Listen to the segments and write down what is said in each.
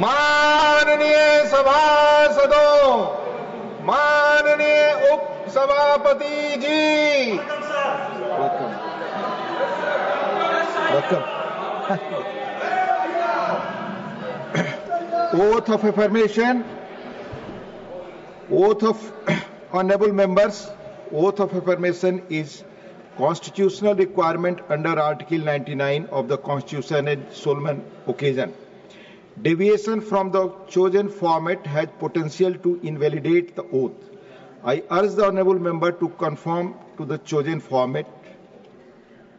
माननीय सभासदों, माननीय उपसभापति जी, oath of affirmation. Oath of honorable members. Oath of affirmation is constitutional requirement under Article 99 of the Constitution and solemn occasion. Deviation from the chosen format has potential to invalidate the oath. I urge the honorable member to conform to the chosen format.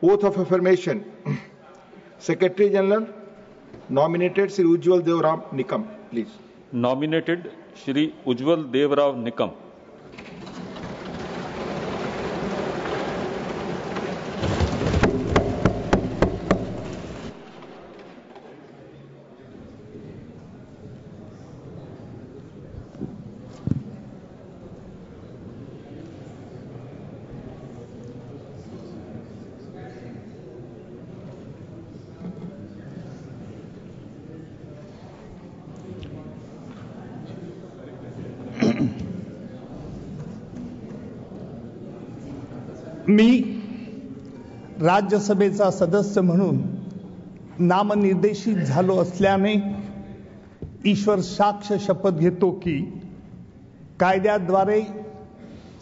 Oath of affirmation. Secretary General, nominated Shri Ujjwal Devrao Nikam, please. Nominated Shri Ujjwal Devrao Nikam. मी राज्यसभेचा सदस्य म्हणून नामनिर्देशित झालो असल्याने ईश्वर साक्ष शपथ घेतो की कायद्याद्वारे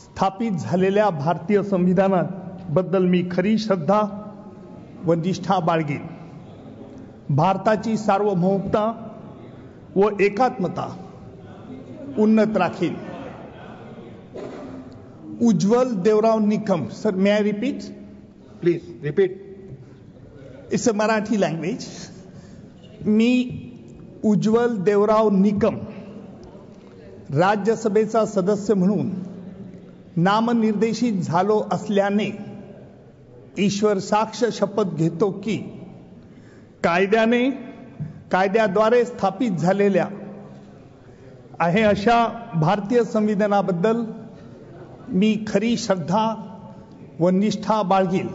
स्थापित झालेल्या भारतीय संविधानाबद्दल मी खरी श्रद्धा व निष्ठा बाळगेन. भारताची सार्वभौमता व एकात्मता उन्नत Rakhine. Ujjwal Devrao Nikam. Sir, may I repeat? Please, repeat. It's a Marathi language. मी उज्ज्वल देवराव निकम राज्यसभेचा सदस्य म्हणून नामनिर्देशित झालो असल्याने ईश्वर साक्ष शपथ घेतो की कायद्याद्वारे स्थापित झालेल्या आहे अशा भारतीय संविधानाबद्दल मी खरी श्रद्धा व निष्ठा बाळगीन.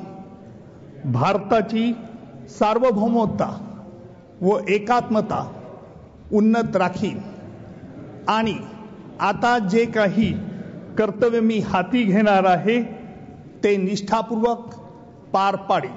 भारताची सार्वभौमता व एकात्मता उन्नत राखीन आणि आता जे काही कर्तव्य मी हाती घेणार आहे ते निष्ठापूर्वक पार पाडेन.